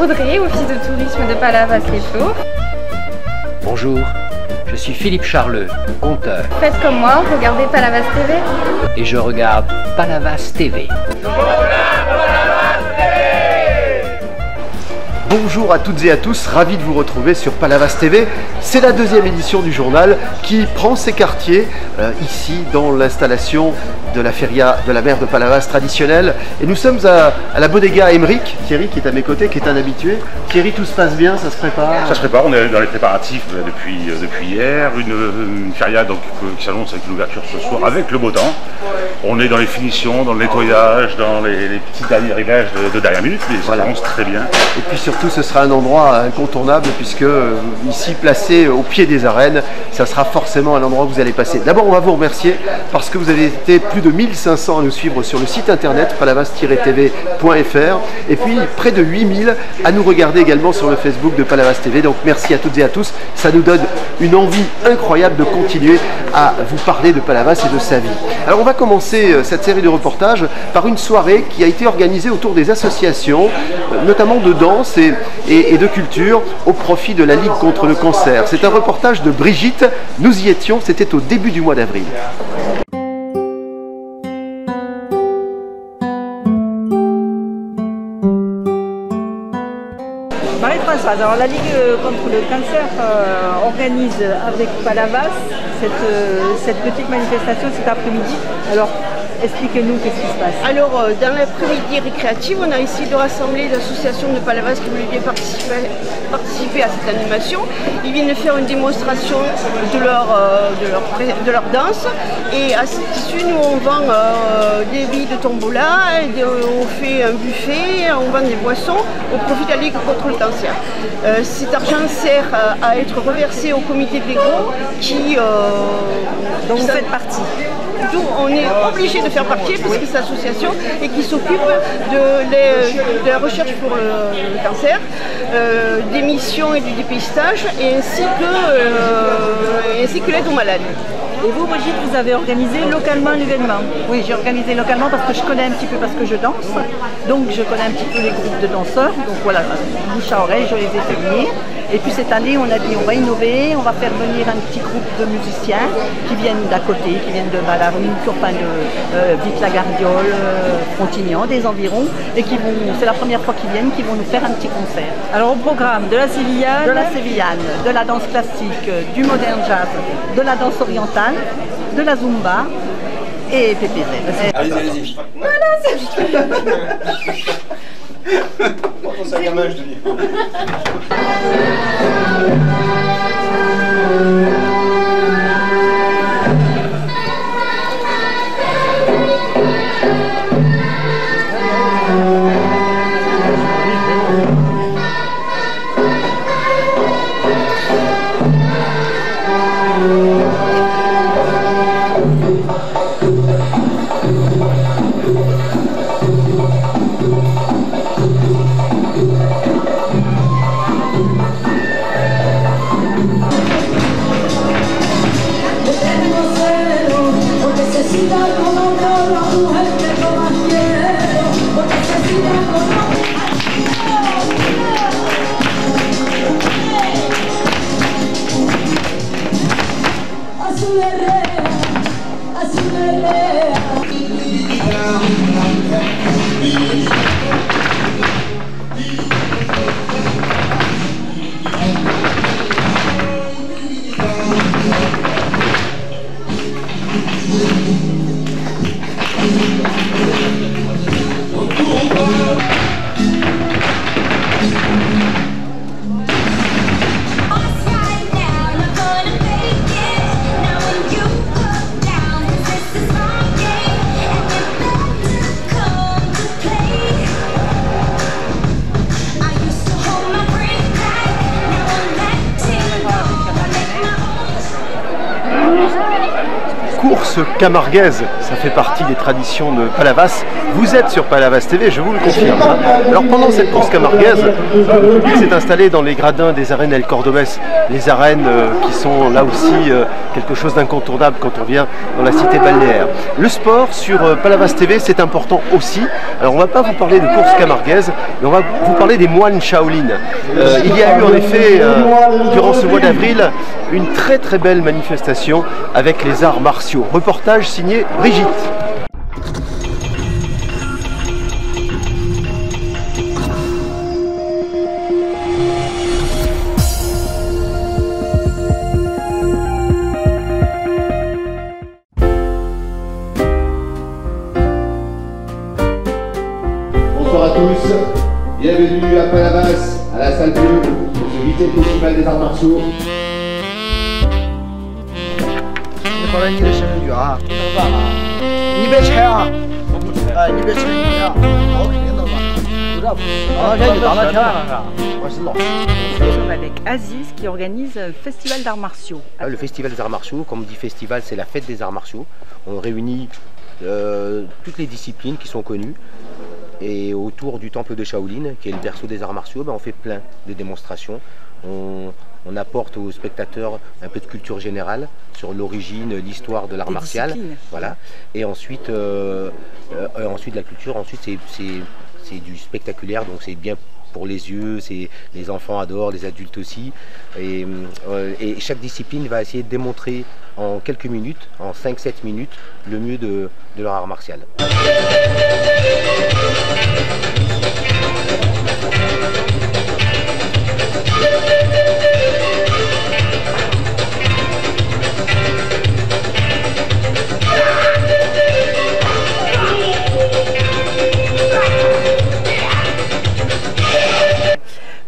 Audrey, office de tourisme de Palavas-les-Flots. Bonjour, je suis Philippe Charleux, conteur. Faites comme moi, regardez Palavas TV. Et je regarde Palavas TV. Bonjour à toutes et à tous, ravi de vous retrouver sur Palavas TV. C'est la deuxième édition du journal qui prend ses quartiers ici dans l'installation de la feria de la mer de Palavas traditionnelle. Et nous sommes à la bodega Emeric, Thierry qui est à mes côtés, qui est un habitué. Thierry, tout se passe bien, ça se prépare? Ça se prépare, on est dans les préparatifs depuis hier. Une feria donc, qui s'annonce avec l'ouverture ce soir avec le beau temps. On est dans les finitions, dans le nettoyage, dans les petits derniers réglages de dernière minute, mais ça avance très bien. Et puis surtout, ce sera un endroit incontournable puisque ici, placé au pied des arènes, ça sera forcément un endroit où vous allez passer. D'abord, on va vous remercier parce que vous avez été plus de 1500 à nous suivre sur le site internet palavas-tv.fr et puis près de 8000 à nous regarder également sur le Facebook de Palavas TV. Donc merci à toutes et à tous, ça nous donne une envie incroyable de continuer à vous parler de Palavas et de sa vie. Alors on va commencer cette série de reportages par une soirée qui a été organisée autour des associations, notamment de danse et de culture au profit de la Ligue contre le cancer. C'est un reportage de Brigitte, nous y étions, c'était au début du mois d'avril. Marie-Françoise, alors la Ligue contre le cancer organise avec Palavas cette petite manifestation cet après-midi. Alors, expliquez-nous qu'est-ce qui se passe. Alors, dans l'après-midi récréative, on a essayé de rassembler les associations de Palavas qui voulaient bien participer à cette animation. Ils viennent faire une démonstration de leur danse. Et à cette issue, nous, on vend des billes de tombola, on fait un buffet, on vend des boissons au profit de la Ligue contre le cancer. Cet argent sert à être reversé au comité de l'Égro qui... dont vous faites partie. D'où on est obligé de faire partie puisque c'est l'association et qui s'occupe de la recherche pour le cancer, des missions et du dépistage ainsi que l'aide aux malades. Et vous, Brigitte, vous avez organisé localement l'événement? Oui, j'ai organisé localement parce que je connais un petit peu, parce que je danse. Donc je connais un petit peu les groupes de danseurs. Donc voilà, bouche à oreille, je les ai fait venir. Et puis cette année, on a dit on va innover, on va faire venir un petit groupe de musiciens qui viennent d'à côté, qui viennent de Ballaruc, enfin de Vic-la-Gardiole, Frontignan, des environs, et qui vont, c'est la première fois qu'ils viennent, qui vont nous faire un petit concert. Alors au programme de la sévillane, de la danse classique, du modern jazz, de la danse orientale, de la zumba et PPZ. Allez-y. Voilà, c'est C'est un gamin, je te dis. course camarguaise, ça fait partie des traditions de Palavas. Vous êtes sur Palavas TV, je vous le confirme. Alors pendant cette course camarguaise, le public s'est installé dans les gradins des arènes El Cordobès, les arènes qui sont là aussi quelque chose d'incontournable quand on vient dans la cité balnéaire. Le sport sur Palavas TV, c'est important aussi. Alors on ne va pas vous parler de course camarguaise, mais on va vous parler des moines Shaolin. Il y a eu en effet, durant ce mois d'avril, une très très belle manifestation avec les arts martiaux. Reportage signé Brigitte. Bonsoir à tous, bienvenue à Palavas, à la salle bleue, pour ce 8e festival des arts martiaux. Avec Aziz qui organise un festival d'arts martiaux. Le festival des arts martiaux, comme on dit festival, c'est la fête des arts martiaux. On réunit toutes les disciplines qui sont connues. Et autour du temple de Shaolin, qui est le berceau des arts martiaux, on fait plein de démonstrations. On apporte aux spectateurs un peu de culture générale sur l'origine, l'histoire de l'art martial. Voilà. Et ensuite, la culture, ensuite c'est du spectaculaire, donc c'est bien pour les yeux, les enfants adorent, les adultes aussi. Et chaque discipline va essayer de démontrer en quelques minutes, en 5-7 minutes, le mieux de leur art martial.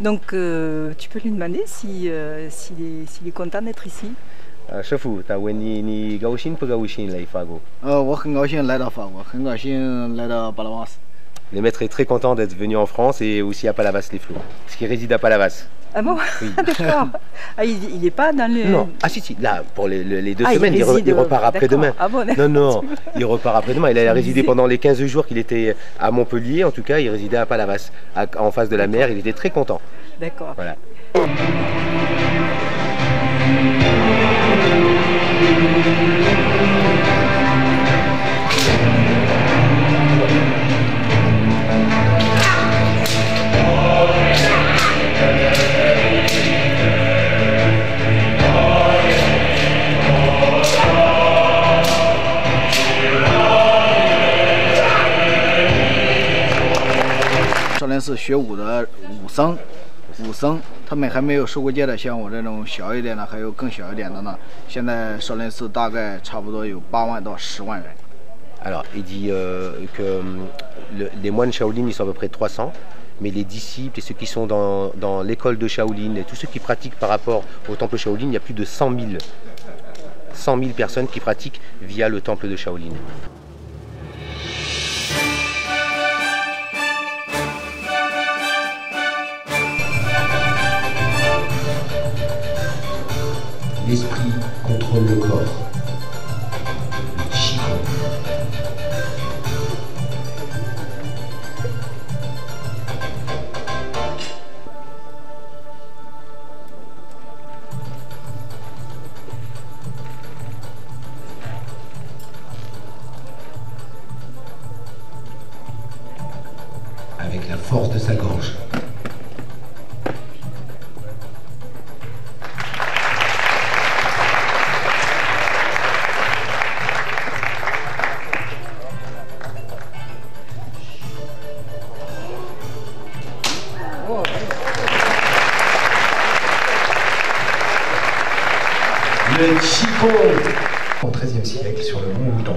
Donc tu peux lui demander s'il est content d'être ici. 师傅，你高兴不高兴来法国？我很高兴来到法国，很高兴来到巴拉瓦斯。Le maître est très content d'être venu en France et aussi à Palavas-les-Flots, parce qu'il réside à Palavas. Ah bon? Oui. D'accord. Ah, il n'est pas dans le... Non, ah si, là, pour les 2 semaines, il repart après-demain. Ah bon, non, il repart après-demain. Il a résidé pendant les 15 jours qu'il était à Montpellier, en tout cas, il résidait à Palavas, en face de la mer, il était très content. D'accord. Voilà.少林寺学武的武僧，他们还没有受过戒的，像我这种小一点的，还有更小一点的呢。现在少林寺大概差不多有8万到10万人。Alors, il dit que les moines Shaolin, ils sont à peu près 300, mais les disciples et ceux qui sont dans l'école de Shaolin, et tous ceux qui pratiquent par rapport au temple Shaolin, il y a plus de 100 000 personnes qui pratiquent via le temple de Shaolin. L'esprit contrôle le corps. Le Qigong. Avec la force de sa gorge. Le Qigong. Au XIIIe siècle, sur le mont Wudang,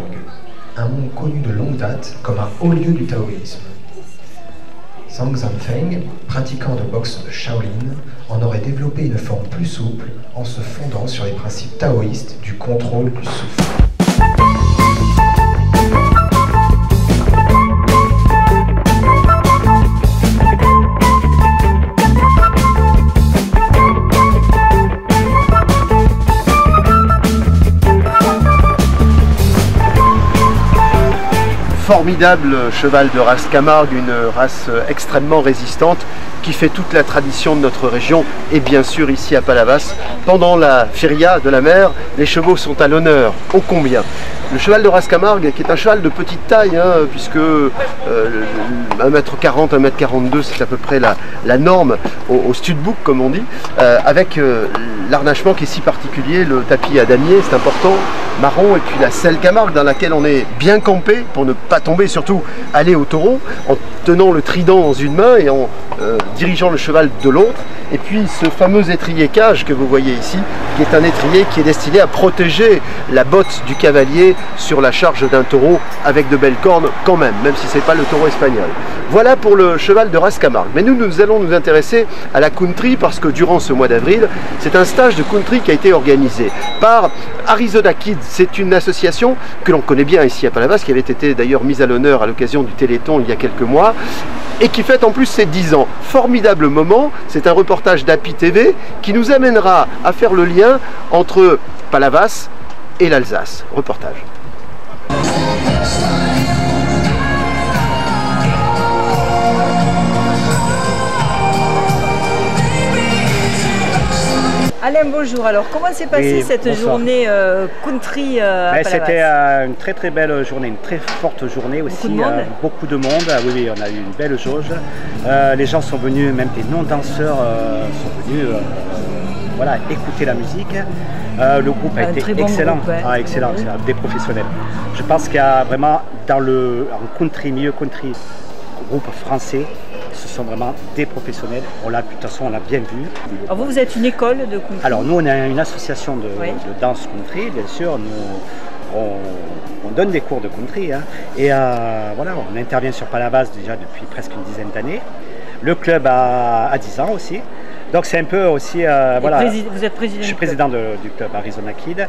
un mont connu de longue date comme un haut lieu du taoïsme. Zhang Zanfeng, pratiquant de boxe de Shaolin, en aurait développé une forme plus souple en se fondant sur les principes taoïstes du contrôle du souffle. formidable cheval de race Camargue, une race extrêmement résistante qui fait toute la tradition de notre région et bien sûr ici à Palavas. Pendant la feria de la mer, les chevaux sont à l'honneur, ô combien. Le cheval de race Camargue, qui est un cheval de petite taille, puisque 1m40, 1m42, c'est à peu près la norme au studbook, comme on dit, avec l'arnachement qui est si particulier, le tapis à damier, c'est important, marron, et puis la selle Camargue dans laquelle on est bien campé pour ne pas tomber, surtout aller au taureau, en tenant le trident dans une main et en dirigeant le cheval de l'autre. Et puis ce fameux étrier cage que vous voyez ici, qui est un étrier qui est destiné à protéger la botte du cavalier sur la charge d'un taureau avec de belles cornes quand même si ce n'est pas le taureau espagnol. Voilà pour le cheval de race Camargue. Mais nous allons nous intéresser à la country parce que durant ce mois d'avril, c'est un stage de country qui a été organisé par Arizona Kids. C'est une association que l'on connaît bien ici à Palavas, qui avait été d'ailleurs mise à l'honneur à l'occasion du Téléthon il y a quelques mois et qui fête en plus ses 10 ans. Formidable moment, c'est un reportage d'API TV qui nous amènera à faire le lien entre Palavas et l'Alsace. Reportage. Alain, bonjour. Alors, comment s'est passée cette journée country à Palavas? C'était une très très belle journée, une très forte journée aussi. Beaucoup de monde. Oui, on a eu une belle jauge. Les gens sont venus, même des non-danseurs sont venus voilà, écouter la musique. Le groupe a été excellent. Groupe, ouais. Excellent, des professionnels. Je pense qu'il y a vraiment dans en country, milieu country, groupe français, ce sont vraiment des professionnels. De toute façon, on l'a bien vu. Alors vous êtes une école de country? Alors nous, on a une association de danse country, bien sûr. Nous, on donne des cours de country. Et voilà, on intervient sur Palavas déjà depuis presque une dizaine d'années. Le club a 10 ans aussi. Donc c'est un peu aussi... voilà, vous êtes président? Je suis président du club Arizona Kids.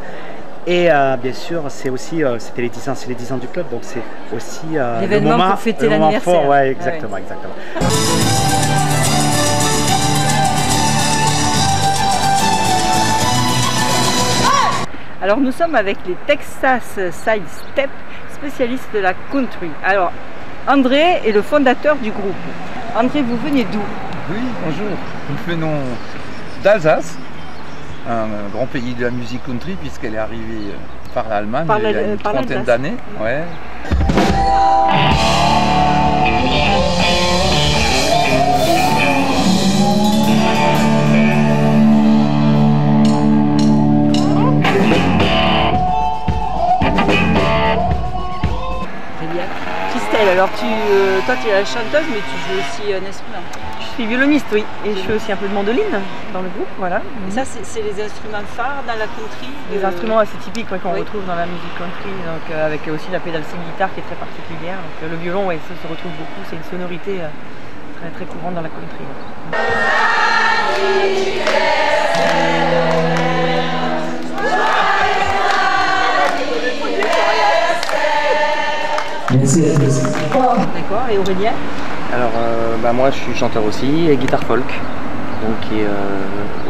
Et bien sûr, c'est aussi, c'était les 10 ans, c'est les 10 ans du club, donc c'est aussi l'événement pour fêter l'anniversaire. Ouais, exactement, exactement. Alors nous sommes avec les Texas Side Step, spécialistes de la country. Alors André est le fondateur du groupe. André, vous venez d'où? Oui, bonjour. Nous venons d'Alsace, un grand pays de la musique country puisqu'elle est arrivée par l'Allemagne il y a une trentaine d'années. Ouais. Christelle, alors toi tu es la chanteuse mais tu joues aussi un instrument? Je suis violoniste, oui, et je fais aussi un peu de mandoline dans le groupe, voilà. Et ça, c'est les instruments phares dans la country? Des instruments assez typiques qu'on retrouve dans la musique country, donc, avec aussi la pédale style guitare qui est très particulière. Donc, le violon, ça se retrouve beaucoup, c'est une sonorité très, très courante dans la country. D'accord, et Aurélien? Alors moi je suis chanteur aussi et guitare folk, donc qui est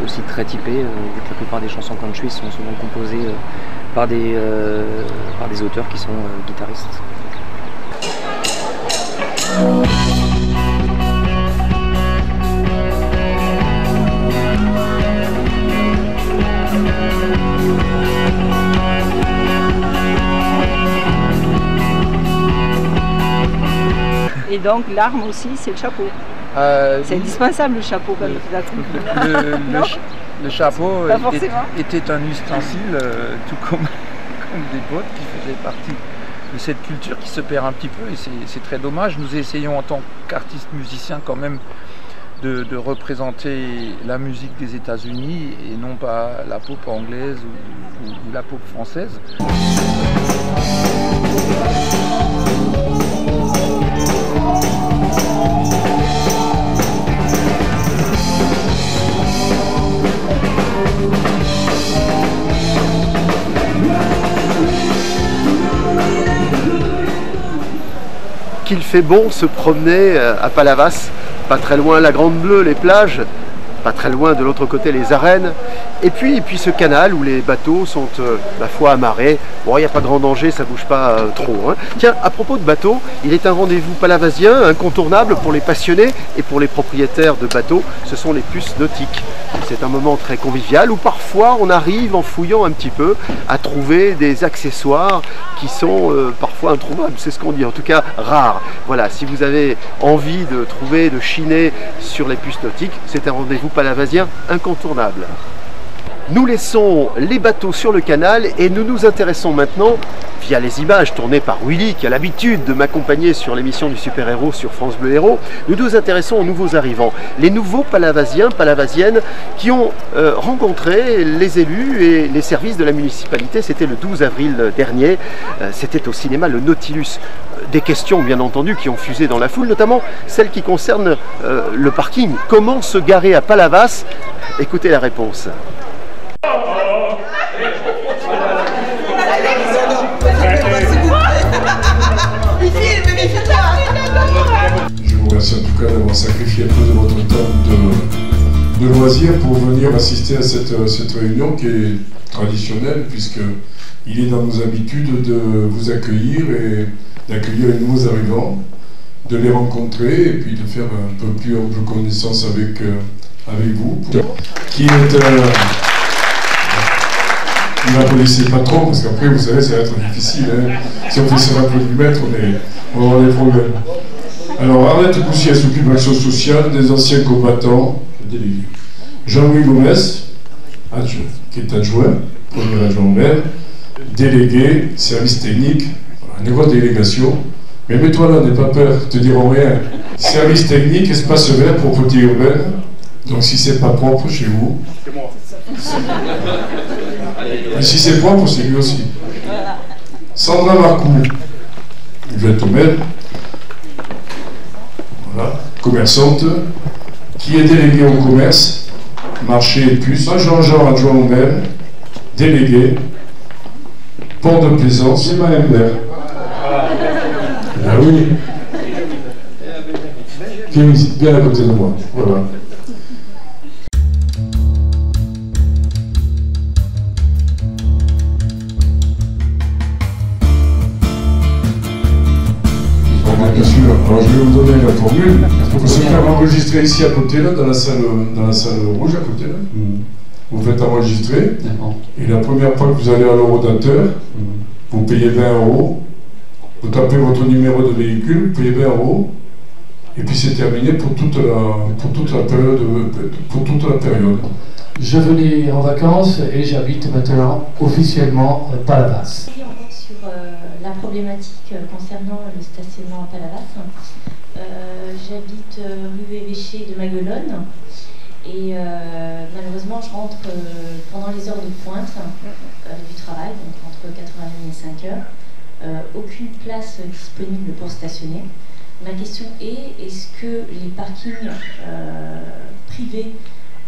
aussi très typé, vu que la plupart des chansons country sont souvent composées par des auteurs qui sont guitaristes. Et donc l'arme aussi, c'est le chapeau. C'est indispensable le chapeau quand le chapeau était un ustensile, tout comme des bottes, qui faisaient partie de cette culture qui se perd un petit peu et c'est très dommage. Nous essayons en tant qu'artistes musiciens quand même de représenter la musique des États-Unis et non pas la pop anglaise ou la pop française. Qu'il fait bon se promener à Palavas, pas très loin la Grande Bleue, les plages, pas très loin de l'autre côté les arènes. Et puis ce canal où les bateaux sont la fois amarrés. Bon, il n'y a pas grand danger, ça bouge pas trop. Hein. Tiens, à propos de bateaux, il est un rendez-vous palavasien incontournable pour les passionnés et pour les propriétaires de bateaux. Ce sont les puces nautiques. C'est un moment très convivial où parfois on arrive en fouillant un petit peu à trouver des accessoires qui sont parfois introuvables. C'est ce qu'on dit, en tout cas rares. Voilà, si vous avez envie de trouver, de chiner sur les puces nautiques, c'est un rendez-vous palavasien incontournable. Nous laissons les bateaux sur le canal et nous nous intéressons maintenant, via les images tournées par Willy, qui a l'habitude de m'accompagner sur l'émission du Super Héros sur France Bleu Héros, nous nous intéressons aux nouveaux arrivants, les nouveaux palavasiens, palavasiennes qui ont rencontré les élus et les services de la municipalité. C'était le 12 avril dernier, c'était au cinéma Le Nautilus. Des questions bien entendu qui ont fusé dans la foule, notamment celles qui concernent le parking. Comment se garer à Palavas? Écoutez la réponse. Je vous remercie en tout cas d'avoir sacrifié un peu de votre temps de loisir pour venir assister à cette réunion qui est traditionnelle, puisqu'il est dans nos habitudes de vous accueillir et d'accueillir les nouveaux arrivants, de les rencontrer et puis de faire un peu plus ample connaissance avec vous, qui est ne l'applaudissez pas trop, parce qu'après, vous savez, ça va être difficile. Hein. Si on fait ça l'applaudimètre, on va avoir des problèmes. Alors, Arlette Coussier s'occupe de l'action sociale des anciens combattants, délégué. Jean-Louis Gomez, qui est adjoint, premier adjoint au maire, délégué, service technique, voilà, une grosse délégation. Mais mets-toi là, n'aie pas peur, te diront rien. Service technique, espace vert, propreté urbaine. Donc, si c'est pas propre chez vous, c'est moi. Et si c'est propre, c'est lui aussi. Sandra Marcoux, adjointe au maire, voilà, commerçante, qui est déléguée au commerce, marché et puces. Jean-Jean, adjoint au maire, délégué, port de plaisance, c'est ma mère. Ah oui. Qui est bien à côté de moi. Voilà. Bien sûr. Alors je vais vous donner la formule. Il faut se faire enregistrer ici à côté, là, dans la salle rouge à côté. Là. Vous faites enregistrer. Et la première fois que vous allez à l'horodateur, vous payez 20 €. Vous tapez votre numéro de véhicule, vous payez 20 €. Et puis c'est terminé pour toute la période. Je venais en vacances et j'habite maintenant officiellement Palavas. Sur la problématique concernant le stationnement à Palavas. J'habite rue Évêché de Maguelone et malheureusement je rentre pendant les heures de pointe du travail, donc entre 4h30 et 5h. Aucune place disponible pour stationner. Ma question est-ce que les parkings privés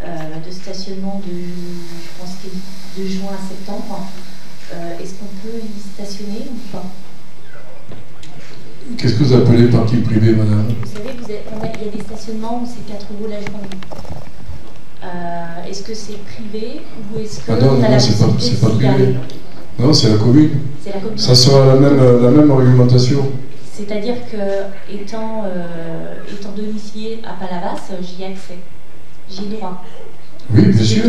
de stationnement je pense que de juin à septembre, est-ce qu'on peut y stationner ou pas? Qu'est-ce que vous appelez parking privé, madame? Vous savez, il y a des stationnements où c'est 4 € la journée. Est-ce que c'est privé ou est-ce que non, c'est pas privé. Non, c'est la commune. C'est la commune. Ça sera la même réglementation. C'est-à-dire que, étant domicilié à Palavas, j'y ai accès. J'y ai droit. Oui, bien sûr.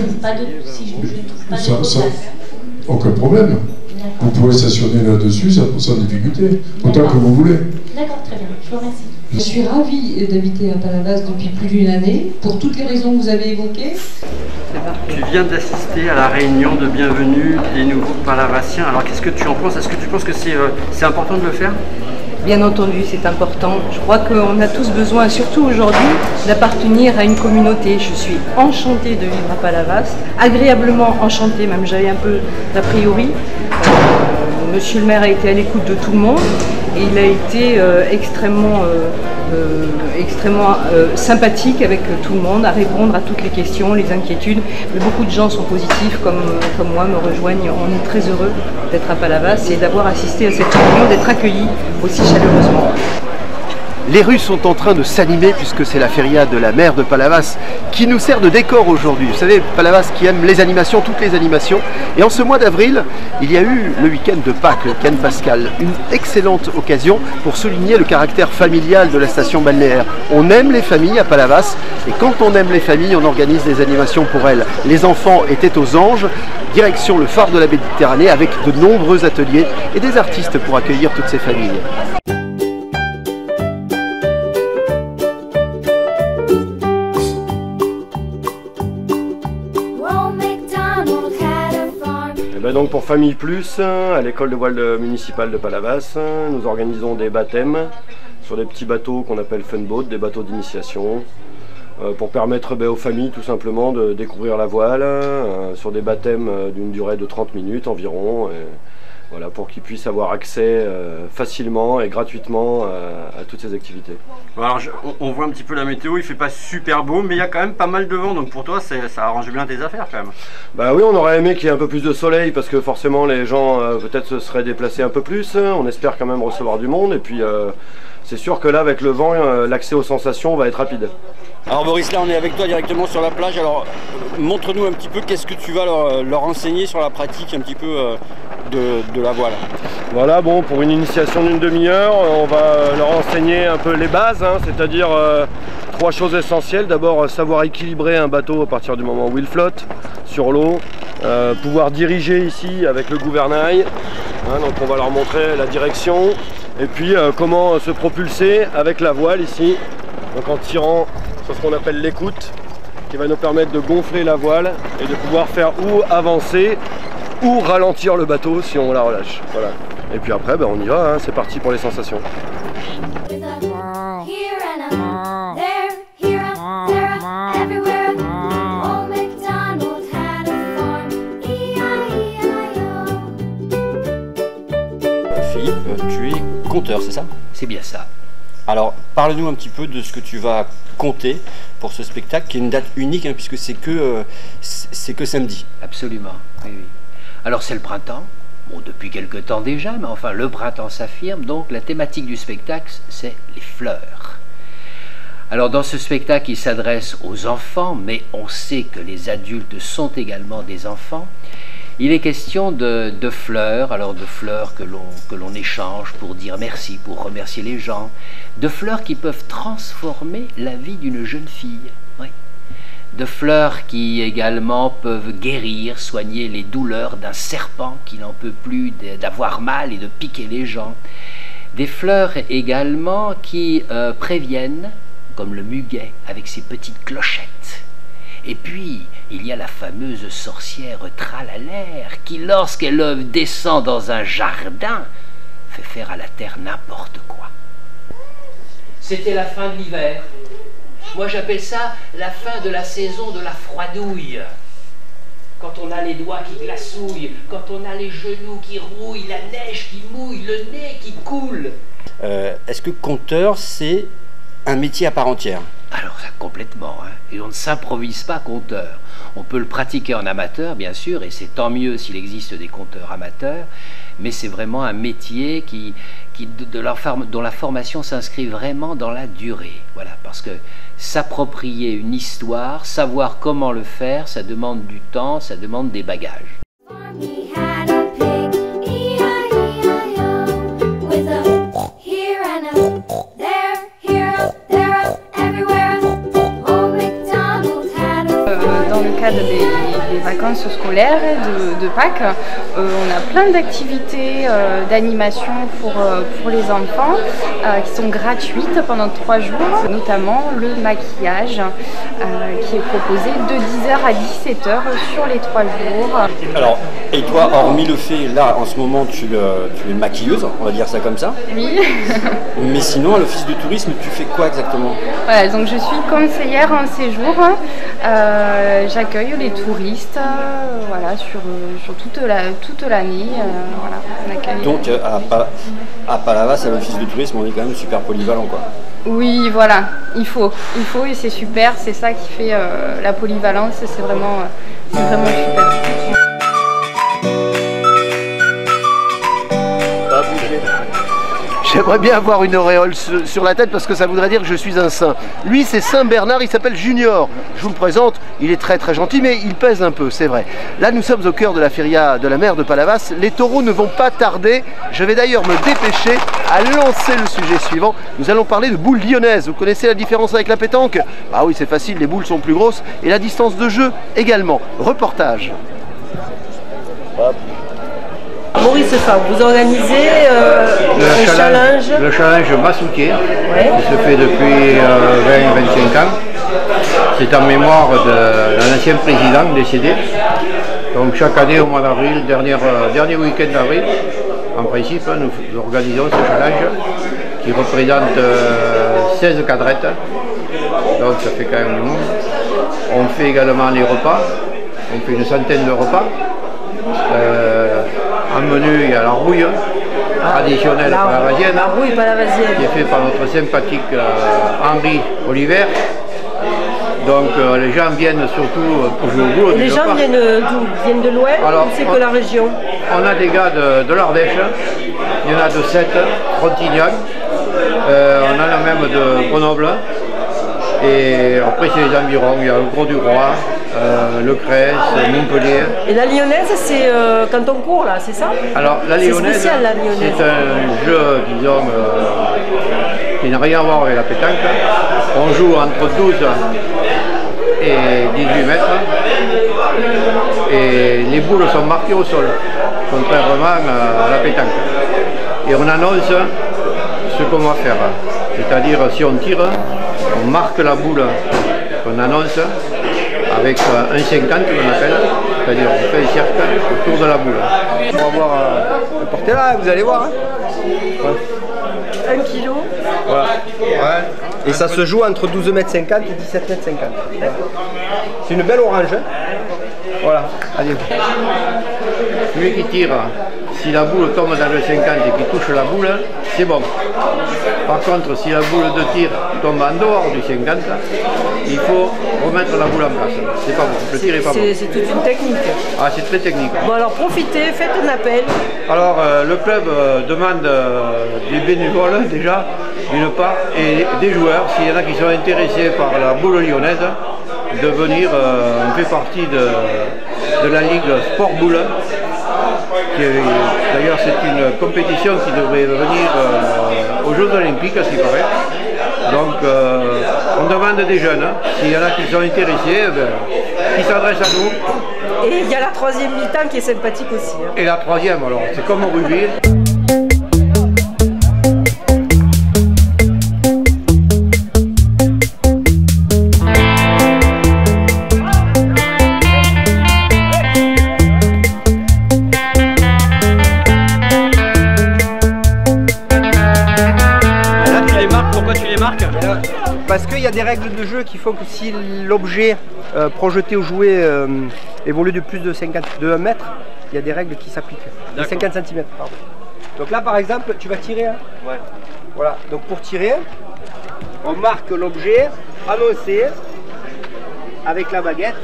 Si je ne trouve pas de place. Aucun problème. Vous pouvez stationner là-dessus sans difficulté, autant que vous voulez. D'accord, très bien. Je vous remercie. Je suis ravie d'habiter à Palavas depuis plus d'une année, pour toutes les raisons que vous avez évoquées. Tu viens d'assister à la réunion de bienvenue des nouveaux Palavasiens. Alors qu'est-ce que tu en penses? Est-ce que tu penses que c'est important de le faire? Bien entendu, c'est important. Je crois qu'on a tous besoin, surtout aujourd'hui, d'appartenir à une communauté. Je suis enchantée de vivre à Palavas, agréablement enchantée, même j'avais un peu d'a priori. Monsieur le maire a été à l'écoute de tout le monde et il a été extrêmement sympathique avec tout le monde, à répondre à toutes les questions, les inquiétudes. Mais beaucoup de gens sont positifs, comme moi, me rejoignent. On est très heureux d'être à Palavas et d'avoir assisté à cette réunion, d'être accueillis aussi chaleureusement. Les rues sont en train de s'animer puisque c'est la feria de la mer de Palavas qui nous sert de décor aujourd'hui. Vous savez, Palavas qui aime les animations, toutes les animations. Et en ce mois d'avril, il y a eu le week-end de Pâques, le week-end pascal. Une excellente occasion pour souligner le caractère familial de la station balnéaire. On aime les familles à Palavas et quand on aime les familles, on organise des animations pour elles. Les enfants étaient aux Anges, direction le phare de la Méditerranée avec de nombreux ateliers et des artistes pour accueillir toutes ces familles. Donc pour Famille Plus, à l'école de voile municipale de Palavas, nous organisons des baptêmes sur des petits bateaux qu'on appelle funboat, des bateaux d'initiation, pour permettre aux familles tout simplement de découvrir la voile sur des baptêmes d'une durée de 30 minutes environ. Voilà, pour qu'ils puissent avoir accès facilement et gratuitement à toutes ces activités. Alors on voit un petit peu la météo, il fait pas super beau, mais il y a quand même pas mal de vent, donc pour toi ça arrange bien tes affaires quand même. Bah oui, on aurait aimé qu'il y ait un peu plus de soleil, parce que forcément les gens peut-être se seraient déplacés un peu plus, on espère quand même recevoir du monde, et puis c'est sûr que là avec le vent, l'accès aux sensations va être rapide. Alors Boris, là on est avec toi directement sur la plage, alors montre-nous un petit peu qu'est-ce que tu vas leur enseigner sur la pratique un petit peu de la voile. Voilà, bon, pour une initiation d'une demi-heure, on va leur enseigner un peu les bases, c'est-à-dire 3 choses essentielles. D'abord, savoir équilibrer un bateau à partir du moment où il flotte sur l'eau, pouvoir diriger ici avec le gouvernail, donc on va leur montrer la direction, et puis comment se propulser avec la voile ici, donc en tirant sur ce qu'on appelle l'écoute, qui va nous permettre de gonfler la voile et de pouvoir faire ou avancer ou ralentir le bateau si on la relâche. Voilà. Et puis après, on y va, c'est parti pour les sensations. Philippe, tu es conteur, c'est ça? C'est bien ça. Alors, parle-nous un petit peu de ce que tu vas compter pour ce spectacle, qui est une date unique, puisque c'est que samedi. Absolument, oui, oui. Alors c'est le printemps, bon depuis quelque temps déjà, mais enfin le printemps s'affirme, donc la thématique du spectacle c'est les fleurs. Alors dans ce spectacle il s'adresse aux enfants, mais on sait que les adultes sont également des enfants. Il est question de fleurs, alors de fleurs que l'on échange pour dire merci, pour remercier les gens, de fleurs qui peuvent transformer la vie d'une jeune fille. Oui. De fleurs qui également peuvent guérir, soigner les douleurs d'un serpent qui n'en peut plus d'avoir mal et de piquer les gens. Des fleurs également qui préviennent, comme le muguet avec ses petites clochettes. Et puis, il y a la fameuse sorcière Tralalère qui, lorsqu'elle descend dans un jardin, fait faire à la terre n'importe quoi. C'était la fin de l'hiver. Moi j'appelle ça la fin de la saison de la froidouille. Quand on a les doigts qui glacouillent, quand on a les genoux qui rouillent, la neige qui mouille, le nez qui coule. Est-ce que conteur, c'est un métier à part entière? Alors ça complètement, et on ne s'improvise pas conteur. On peut le pratiquer en amateur bien sûr, et c'est tant mieux s'il existe des conteurs amateurs, mais c'est vraiment un métier dont la formation s'inscrit vraiment dans la durée. Voilà, parce que s'approprier une histoire, savoir comment le faire, ça demande du temps, ça demande des bagages. Dans le cadre des vacances scolaires de Pâques, on a plein d'activités d'animation pour les enfants qui sont gratuites pendant 3 jours, notamment le maquillage qui est proposé de 10h à 17h sur les 3 jours. Alors, et toi, hormis le fait, là en ce moment tu es maquilleuse, on va dire ça comme ça. Oui. Mais sinon, à l'office de tourisme, tu fais quoi exactement? Voilà, donc je suis conseillère en séjour. J'accueille les touristes voilà, sur toute l'année. Voilà, donc à Palavas, à l'office de tourisme, on est quand même super polyvalent, quoi. Oui, voilà, il faut et c'est super, c'est ça qui fait la polyvalence, c'est vraiment super. J'aimerais bien avoir une auréole sur la tête parce que ça voudrait dire que je suis un saint. Lui, c'est Saint Bernard, il s'appelle Junior. Je vous le présente, il est très très gentil, mais il pèse un peu, c'est vrai. Là, nous sommes au cœur de la feria de la mer de Palavas. Les taureaux ne vont pas tarder. Je vais d'ailleurs me dépêcher à lancer le sujet suivant. Nous allons parler de boules lyonnaises. Vous connaissez la différence avec la pétanque? Ah oui, c'est facile, les boules sont plus grosses et la distance de jeu également. Reportage. Maurice Fabre, vous organisez un challenge. Le challenge Massouquet, qui se fait depuis 20-25 ans. C'est en mémoire d'un ancien président décédé. Donc chaque année au mois d'avril, dernier week-end d'avril, en principe, nous organisons ce challenge qui représente 16 cadrettes. Donc ça fait quand même du monde. On fait également les repas. On fait une centaine de repas. En menu, il y a la rouille traditionnelle palavasienne, qui est faite par notre sympathique Henri Oliver. Donc les gens viennent surtout pour jouer au boule. Et les gens viennent d'où? Viennent de loin ou c'est que la région? On a des gars de l'Ardèche, il y en a de Sète, Frontignac, on en a même de Grenoble. Et après c'est les environs, il y a le Gros du Roi, le Crès, Montpellier. Et la lyonnaise, c'est quand on court là, c'est ça? Alors la lyonnaise, c'est un jeu, disons, qui n'a rien à voir avec la pétanque. On joue entre 12 et 18 mètres. Et les boules sont marquées au sol, contrairement à la pétanque. Et on annonce ce qu'on va faire. C'est-à-dire si on tire, on marque la boule qu'on annonce avec un 50 qu'on appelle, c'est-à-dire on fait un cercle autour de la boule. On va voir le porter là, vous allez voir. 1 kilo. Voilà. Ouais. Et ça se joue entre 12,50 m et 17,50 m. C'est une belle orange. Voilà, allez. Celui qui tire, si la boule tombe dans le 50 et qu'il touche la boule, c'est bon. Par contre, si la boule de tir tombe en dehors du 50, il faut remettre la boule en place. C'est pas bon, le tir est pas bon. C'est toute une technique. Ah, c'est très technique. Bon alors profitez, faites un appel. Alors le club demande des bénévoles déjà, d'une part, et des joueurs, s'il y en a qui sont intéressés par la boule lyonnaise, de venir, on fait partie de la ligue Sport Boule. D'ailleurs c'est une compétition qui devrait venir aux Jeux Olympiques, à ce qui paraît. Donc on demande des jeunes, s'il y en a qui sont intéressés, qui s'adressent à nous. Et il y a la troisième mi-temps qui est sympathique aussi. Hein. Et la troisième alors, c'est comme au rugby. Parce qu'il y a des règles de jeu qui font que si l'objet projeté ou joué évolue de plus de 1 mètre, il y a des règles qui s'appliquent. De 50 cm, pardon. Donc là par exemple, tu vas tirer. Hein. Ouais. Voilà, donc pour tirer, on marque l'objet annoncé avec la baguette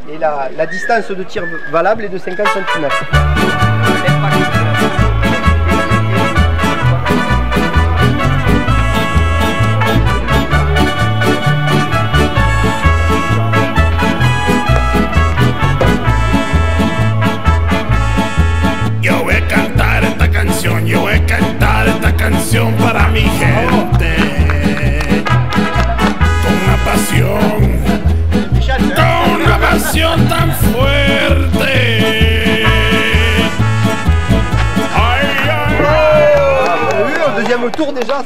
et la distance de tir valable est de 50 cm. Yo voy a cantar esta canción para mi gente, con una pasión tan fuerte. Ay, ay, ay. Au deuxième tour déjà.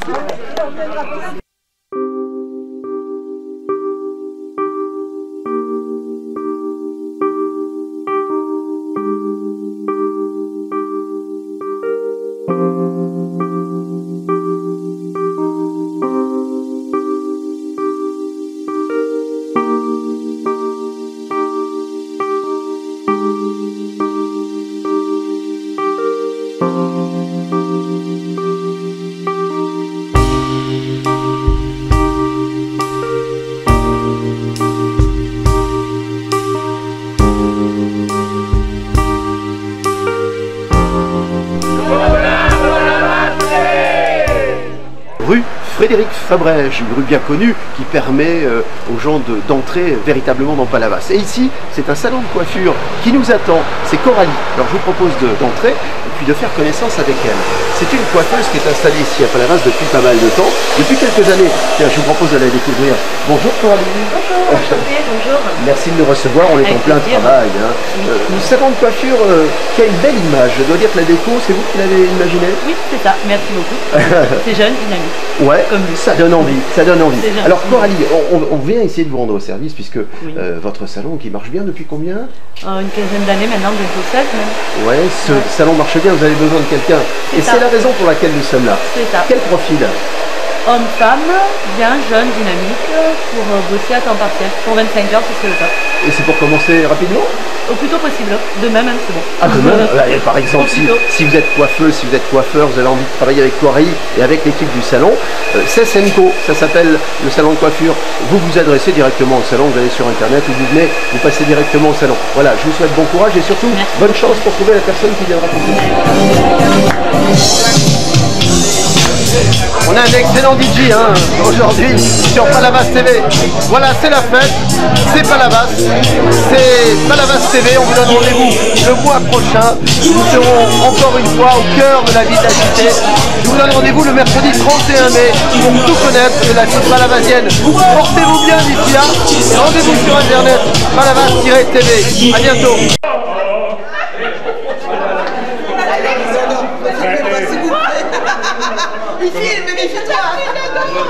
rue Frédéric Fabrège, une rue bien connue qui permet aux gens d'entrer véritablement dans Palavas. Et ici, c'est un salon de coiffure qui nous attend, c'est Coralie. Alors je vous propose d'entrer et puis de faire connaissance avec elle. C'est une coiffeuse qui est installée ici à Palavas depuis pas mal de temps, depuis quelques années. Tiens, je vous propose de la découvrir. Bonjour Coralie. Bonjour, bonjour. Merci de nous recevoir, on est en plein travail. Hein. Le salon de coiffure qui a une belle image. Je dois dire que la déco, c'est vous qui l'avez imaginé? Oui, c'est ça, merci beaucoup. C'est jeune, dynamique. Ouais, comme ça donne envie, ça donne envie. Alors Coralie, on vient essayer de vous rendre au service puisque votre salon qui marche bien depuis combien? Une quinzaine d'années maintenant, bientôt 16 même. Ouais, ce salon marche bien, vous avez besoin de quelqu'un. Et c'est la raison pour laquelle nous sommes là. C'est ça. Quel profil? Homme, femme, bien, jeune, dynamique, pour bosser à temps partiel. Pour 25 heures, c'est le top. Et c'est pour commencer rapidement? Au plus tôt possible, demain même c'est bon. Ah demain par exemple, si vous êtes coiffeuse, si vous êtes coiffeur, vous avez envie de travailler avec Coralie et avec l'équipe du salon, c'est Senko, ça s'appelle le salon de coiffure. Vous vous adressez directement au salon, vous allez sur internet ou vous venez, vous passez directement au salon. Voilà, je vous souhaite bon courage et surtout bonne chance pour trouver la personne qui viendra pour vous. On a un excellent DJ aujourd'hui sur Palavas TV. Voilà, c'est la fête, c'est Palavas, c'est Palavas TV. On vous donne rendez-vous le mois prochain. Nous serons encore une fois au cœur de la vie de la cité. Je vous donne rendez-vous le mercredi 31 mai pour tout connaître de la vie palavasienne. Portez-vous bien d'ici là et rendez-vous sur internet palavas-tv. À bientôt.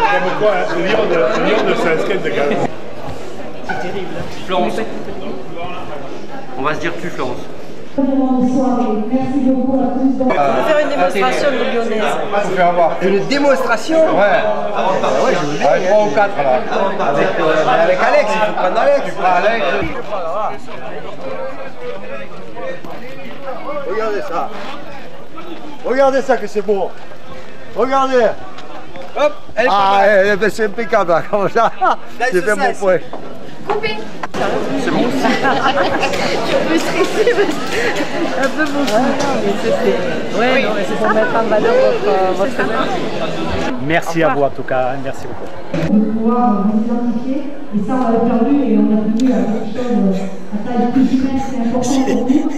Comme quoi, Lyon ne s'inscrit de gaz. C'est terrible. Florence. On va se dire plus Florence. On va faire une démonstration de lyonnaise. Une démonstration? Ouais. Ouais, je vous dis. 3 ou 4 là. Avec Alex, il faut prendre Alex. Tu prends Alex. Regardez ça. Regardez ça que c'est beau. Regardez. Hop, c'est impeccable là, comme ça. J'ai fait mon point. Coupé. C'est bon. Je me stressée, un peu beaucoup. Ouais, non, mais c'est pour mettre en valeur votre œuvre. Merci à vous en tout cas, merci beaucoup. De pouvoir nous identifier, et ça on l'avait perdu et on a tenu à quelque chose à taille plus humaine, c'est important pour nous.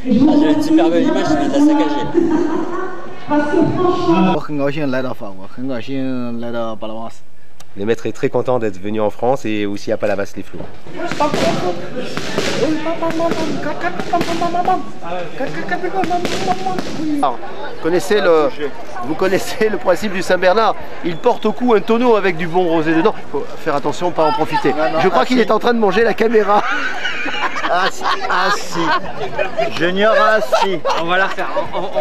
Et je vous remercie. J'ai une super belle image, je vais la saccager. 我很高兴来到法国，很高兴来到巴拉瓦斯。 Le maître est très content d'être venu en France et aussi à Palavas-les-Flots. Vous connaissez le principe du Saint-Bernard. Il porte au cou un tonneau avec du bon rosé dedans. Il faut faire attention, pas en profiter. Je crois qu'il est en train de manger la caméra. Assis. Junior assis. On va la refaire.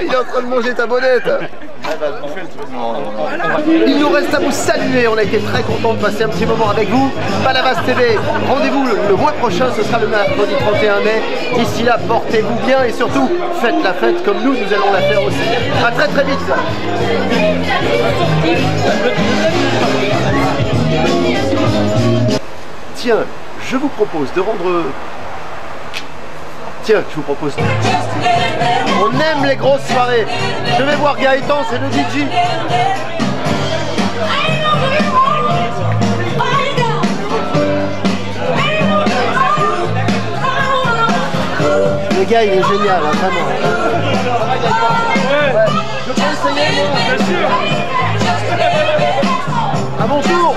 Il est en train de manger ta bonnette. Il nous reste à vous saluer. On a été très contents de passer un petit moment avec vous. Palavas TV, rendez-vous le mois prochain. Ce sera le mercredi 31 mai. D'ici là, portez-vous bien et surtout, faites la fête comme nous allons la faire aussi. À très très vite. Tiens, je vous propose de rendre... Tiens, je vous propose... On aime les grosses soirées. Je vais voir Gaëtan, c'est le DJ. Le gars, il est génial, hein, vraiment. Ouais. Je peux essayer, moi? Bien sûr. À mon tour.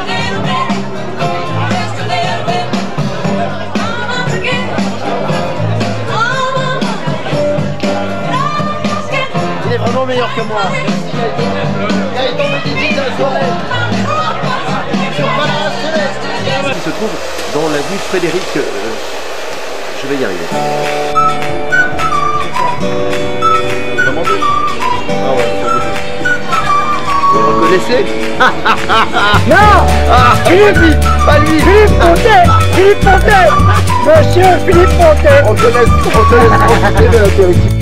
Il est vraiment meilleur que moi. Gaëtan me dit de la soirée. Il se trouve dans la rue Frédéric. Je vais y arriver. Vous le reconnaissez? Non, Philippe, pas lui. Philippe Pontet. Philippe Pontet. Monsieur Philippe Pontet. On te laisse profiter de l'apéritif.